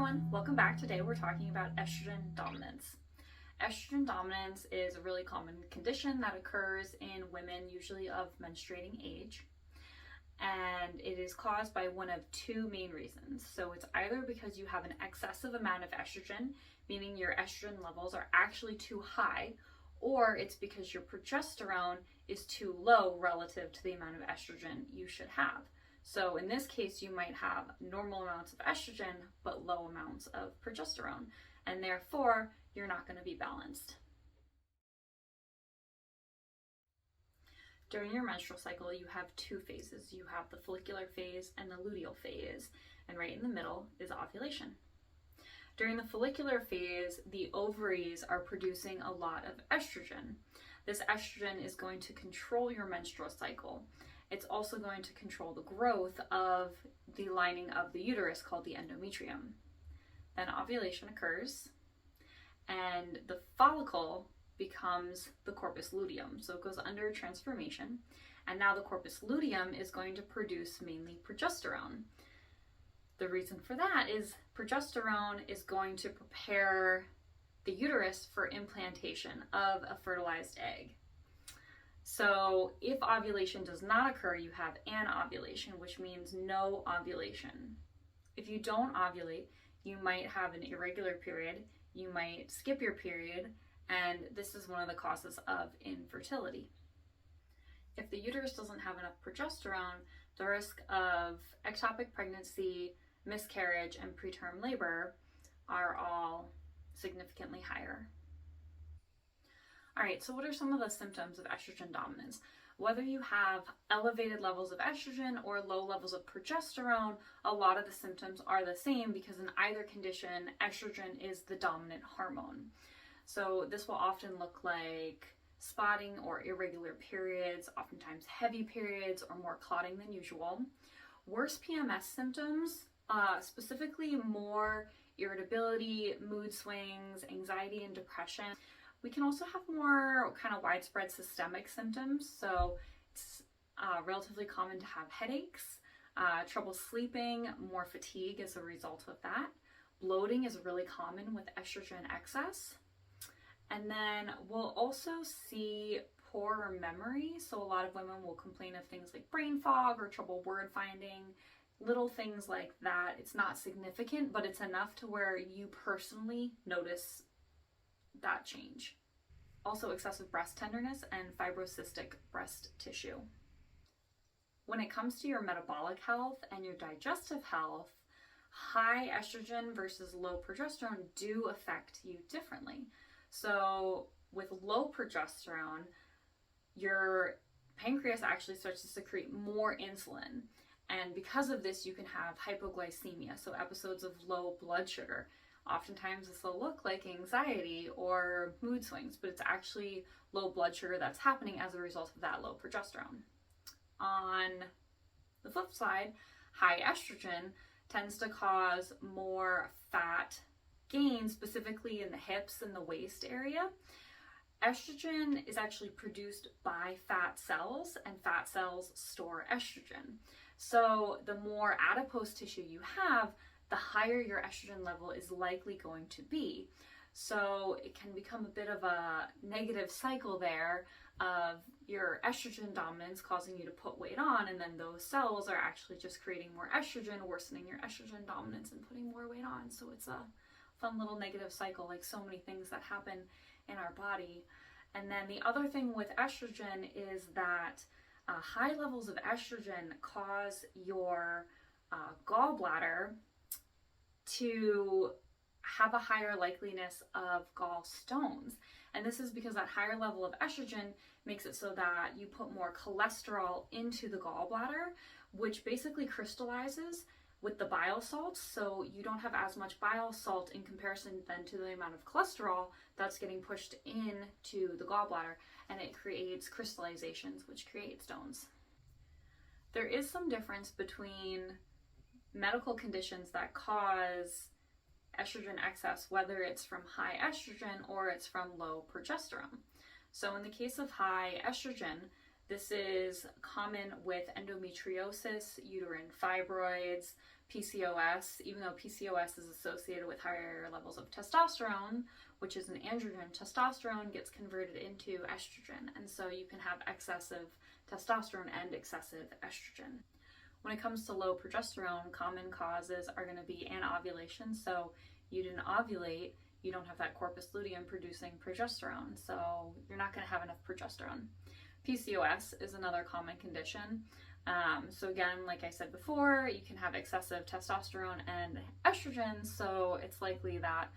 everyone, welcome back. Today we're talking about estrogen dominance. Estrogen dominance is a really common condition that occurs in women, usually of menstruating age, and it is caused by one of two main reasons. So it's either because you have an excessive amount of estrogen, meaning your estrogen levels are actually too high, or it's because your progesterone is too low relative to the amount of estrogen you should have. So in this case, you might have normal amounts of estrogen, but low amounts of progesterone, and therefore you're not going to be balanced. During your menstrual cycle, you have two phases. You have the follicular phase and the luteal phase, and right in the middle is ovulation. During the follicular phase, the ovaries are producing a lot of estrogen. This estrogen is going to control your menstrual cycle. It's also going to control the growth of the lining of the uterus called the endometrium. Then ovulation occurs and the follicle becomes the corpus luteum. So it goes under transformation, and now the corpus luteum is going to produce mainly progesterone. The reason for that is progesterone is going to prepare the uterus for implantation of a fertilized egg. So if ovulation does not occur, you have anovulation, which means no ovulation. If you don't ovulate, you might have an irregular period, you might skip your period, and this is one of the causes of infertility. If the uterus doesn't have enough progesterone, the risk of ectopic pregnancy, miscarriage, and preterm labor are all significantly higher. All right, so what are some of the symptoms of estrogen dominance? Whether you have elevated levels of estrogen or low levels of progesterone, a lot of the symptoms are the same because in either condition, estrogen is the dominant hormone. So this will often look like spotting or irregular periods, oftentimes heavy periods or more clotting than usual. Worse PMS symptoms, specifically more irritability, mood swings, anxiety, and depression. We can also have more kind of widespread systemic symptoms. So it's relatively common to have headaches, trouble sleeping, more fatigue as a result of that. Bloating is really common with estrogen excess. And then we'll also see poor memory. So a lot of women will complain of things like brain fog or trouble word finding, little things like that. It's not significant, but it's enough to where you personally notice that change. Also excessive breast tenderness and fibrocystic breast tissue. When it comes to your metabolic health and your digestive health, high estrogen versus low progesterone do affect you differently. So with low progesterone, your pancreas actually starts to secrete more insulin. And because of this, you can have hypoglycemia, so episodes of low blood sugar. Oftentimes this will look like anxiety or mood swings, but it's actually low blood sugar that's happening as a result of that low progesterone. On the flip side, high estrogen tends to cause more fat gain, specifically in the hips and the waist area. Estrogen is actually produced by fat cells, and fat cells store estrogen. So the more adipose tissue you have, the higher your estrogen level is likely going to be. So it can become a bit of a negative cycle there of your estrogen dominance causing you to put weight on, and then those cells are actually just creating more estrogen, worsening your estrogen dominance and putting more weight on. So it's a fun little negative cycle, like so many things that happen in our body. And then the other thing with estrogen is that high levels of estrogen cause your gallbladder to have a higher likeliness of gallstones. And this is because that higher level of estrogen makes it so that you put more cholesterol into the gallbladder, which basically crystallizes with the bile salts. So you don't have as much bile salt in comparison then to the amount of cholesterol that's getting pushed into the gallbladder, and it creates crystallizations, which create stones. There is some difference between medical conditions that cause estrogen excess, whether it's from high estrogen or it's from low progesterone. So in the case of high estrogen, this is common with endometriosis, uterine fibroids, PCOS, even though PCOS is associated with higher levels of testosterone, which is an androgen, testosterone gets converted into estrogen, and so you can have excessive testosterone and excessive estrogen. When it comes to low progesterone, common causes are going to be anovulation, so you didn't ovulate, you don't have that corpus luteum producing progesterone, so you're not going to have enough progesterone. PCOS is another common condition. So again, like I said before, you can have excessive testosterone and estrogen, so it's likely that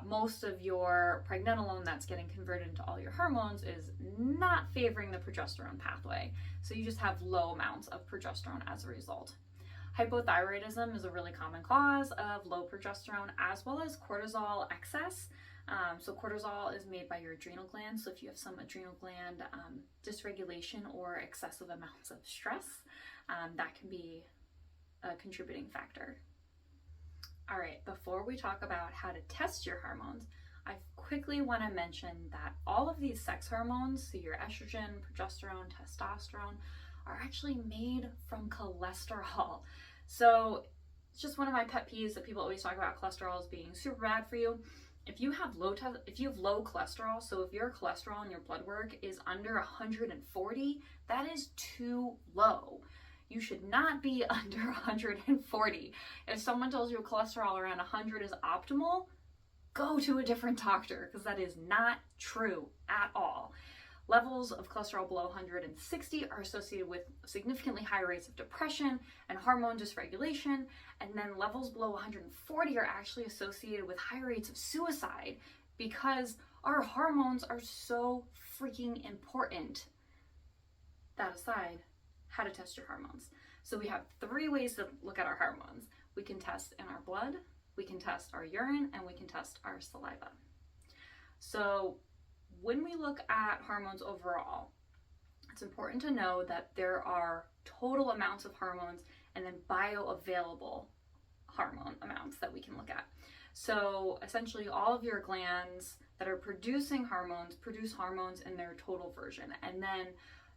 most of your pregnenolone that's getting converted into all your hormones is not favoring the progesterone pathway. So you just have low amounts of progesterone as a result. Hypothyroidism is a really common cause of low progesterone, as well as cortisol excess. So cortisol is made by your adrenal glands. So if you have some adrenal gland dysregulation or excessive amounts of stress, that can be a contributing factor. All right, before we talk about how to test your hormones, I quickly want to mention that all of these sex hormones, so your estrogen, progesterone, testosterone, are actually made from cholesterol. So it's just one of my pet peeves that people always talk about cholesterol as being super bad for you. If you have low cholesterol, so if your cholesterol in your blood work is under 140, that is too low. You should not be under 140. If someone tells you a cholesterol around 100 is optimal, go to a different doctor, because that is not true at all. Levels of cholesterol below 160 are associated with significantly higher rates of depression and hormone dysregulation, and then levels below 140 are actually associated with higher rates of suicide, because our hormones are so freaking important. That aside, how to test your hormones. So we have 3 ways to look at our hormones. We can test in our blood, we can test our urine, and we can test our saliva. So when we look at hormones overall, it's important to know that there are total amounts of hormones and then bioavailable hormone amounts that we can look at. So essentially all of your glands that are producing hormones produce hormones in their total version, and then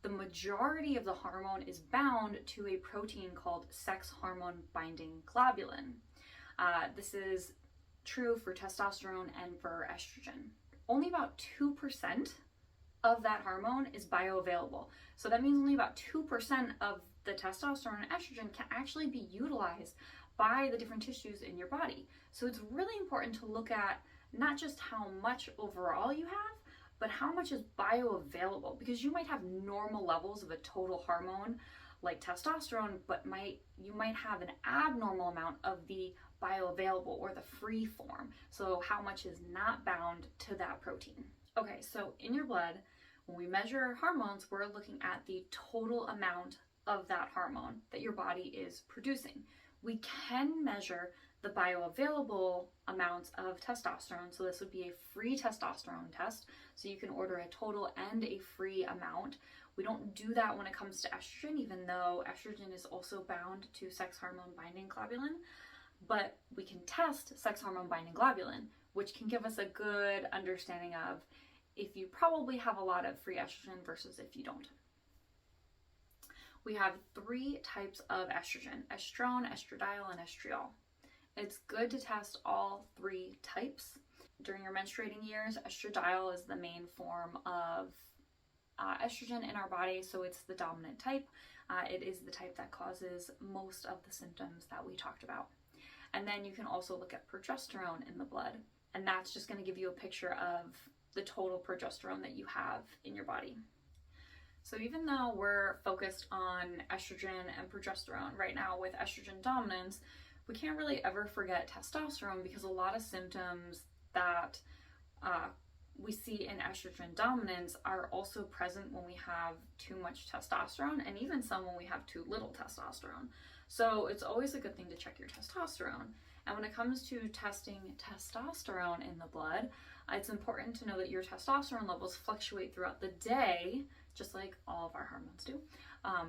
the majority of the hormone is bound to a protein called sex hormone binding globulin. This is true for testosterone and for estrogen. Only about 2% of that hormone is bioavailable. So that means only about 2% of the testosterone and estrogen can actually be utilized by the different tissues in your body. So it's really important to look at not just how much overall you have, but how much is bioavailable, because you might have normal levels of a total hormone like testosterone, but you might have an abnormal amount of the bioavailable or the free form. So how much is not bound to that protein. Okay, so in your blood, when we measure hormones, we're looking at the total amount of that hormone that your body is producing. We can measure the bioavailable amounts of testosterone. So this would be a free testosterone test. So you can order a total and a free amount. We don't do that when it comes to estrogen, even though estrogen is also bound to sex hormone binding globulin. But we can test sex hormone binding globulin, which can give us a good understanding of if you probably have a lot of free estrogen versus if you don't. We have 3 types of estrogen: estrone, estradiol, and estriol. It's good to test all 3 types. During your menstruating years, estradiol is the main form of estrogen in our body, so it's the dominant type. It is the type that causes most of the symptoms that we talked about. And then you can also look at progesterone in the blood, and that's just going to give you a picture of the total progesterone that you have in your body. So even though we're focused on estrogen and progesterone right now with estrogen dominance, we can't really ever forget testosterone, because a lot of symptoms that we see in estrogen dominance are also present when we have too much testosterone, and even some when we have too little testosterone. So it's always a good thing to check your testosterone. And when it comes to testing testosterone in the blood, it's important to know that your testosterone levels fluctuate throughout the day, just like all of our hormones do.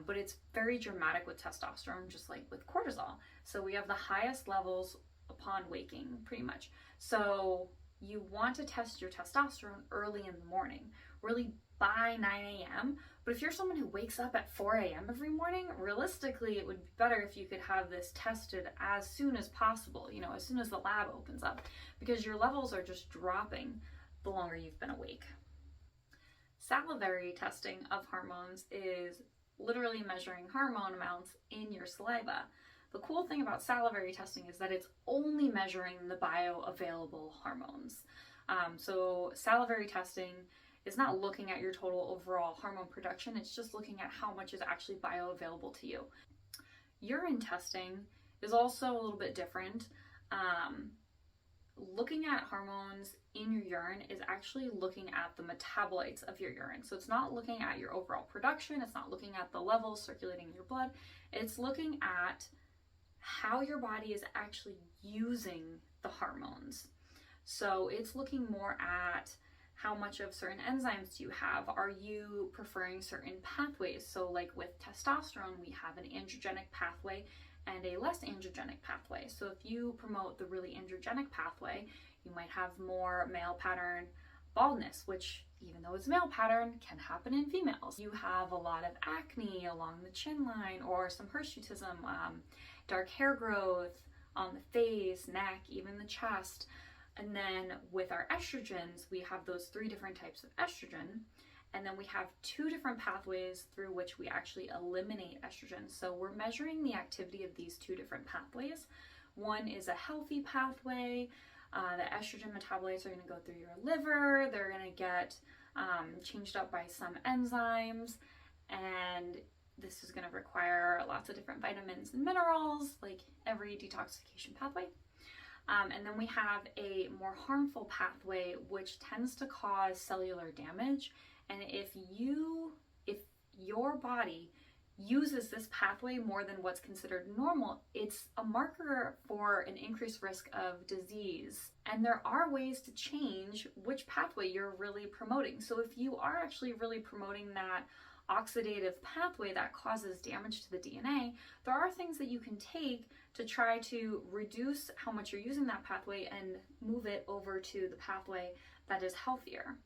But it's very dramatic with testosterone, just like with cortisol. So we have the highest levels upon waking, pretty much. So you want to test your testosterone early in the morning, really by 9 a.m., But if you're someone who wakes up at 4 a.m. every morning, realistically, it would be better if you could have this tested as soon as possible, as soon as the lab opens up, because your levels are just dropping the longer you've been awake. Salivary testing of hormones is literally measuring hormone amounts in your saliva. The cool thing about salivary testing is that it's only measuring the bioavailable hormones. So salivary testing is not looking at your total overall hormone production, it's just looking at how much is actually bioavailable to you. Urine testing is also a little bit different. Looking at hormones in your urine is actually looking at the metabolites of your urine. So it's not looking at your overall production, it's not looking at the levels circulating in your blood, it's looking at how your body is actually using the hormones. So it's looking more at how much of certain enzymes do you have? Are you preferring certain pathways? So like with testosterone, we have an androgenic pathway and a less androgenic pathway. So if you promote the really androgenic pathway, you might have more male pattern baldness, which even though it's male pattern, can happen in females. You have a lot of acne along the chin line or some hirsutism, dark hair growth on the face, neck, even the chest. And then with our estrogens, we have those 3 different types of estrogen. And then we have 2 different pathways through which we actually eliminate estrogen. So we're measuring the activity of these 2 different pathways. One is a healthy pathway. The estrogen metabolites are going to go through your liver. They're going to get changed up by some enzymes. And this is going to require lots of different vitamins and minerals, like every detoxification pathway. And then we have a more harmful pathway, which tends to cause cellular damage. And if your body uses this pathway more than what's considered normal, it's a marker for an increased risk of disease. And there are ways to change which pathway you're really promoting. So if you are actually really promoting that oxidative pathway that causes damage to the DNA, there are things that you can take to try to reduce how much you're using that pathway and move it over to the pathway that is healthier.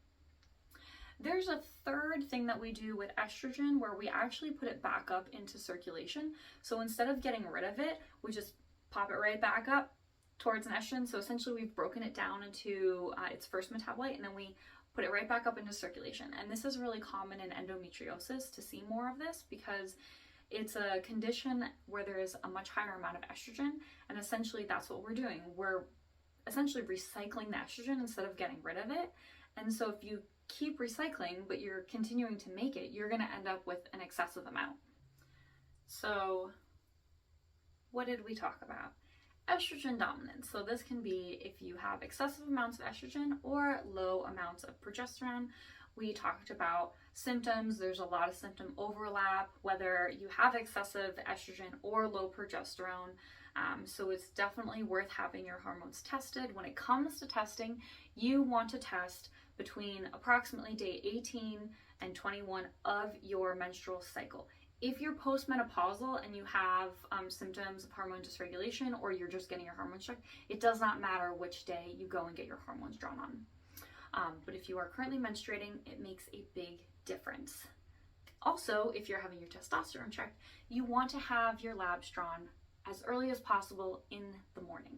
There's a third thing that we do with estrogen where we actually put it back up into circulation. So instead of getting rid of it, we just pop it right back up towards an estrogen. So essentially we've broken it down into its first metabolite, and then we put it right back up into circulation. And this is really common in endometriosis to see more of this, because it's a condition where there is a much higher amount of estrogen, and essentially that's what we're doing. We're essentially recycling the estrogen instead of getting rid of it. And so if you keep recycling, but you're continuing to make it, you're going to end up with an excessive amount. So what did we talk about? Estrogen dominance. So this can be if you have excessive amounts of estrogen or low amounts of progesterone. We talked about symptoms. There's a lot of symptom overlap, whether you have excessive estrogen or low progesterone. So it's definitely worth having your hormones tested. When it comes to testing, you want to test between approximately day 18 and 21 of your menstrual cycle. If you're postmenopausal and you have symptoms of hormone dysregulation, or you're just getting your hormones checked, it does not matter which day you go and get your hormones drawn on. But if you are currently menstruating, it makes a big difference. Also, if you're having your testosterone checked, you want to have your labs drawn as early as possible in the morning.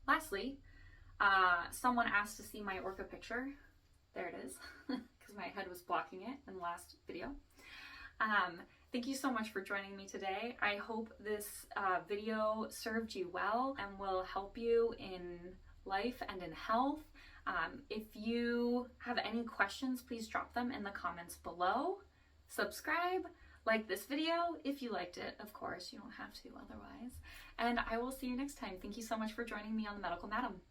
Lastly, someone asked to see my orca picture. There it is, because my head was blocking it in the last video. Thank you so much for joining me today. I hope this video served you well and will help you in life and in health. If you have any questions, please drop them in the comments below. Subscribe, like this video if you liked it. Of course, you don't have to otherwise. And I will see you next time. Thank you so much for joining me on The Medical Madam.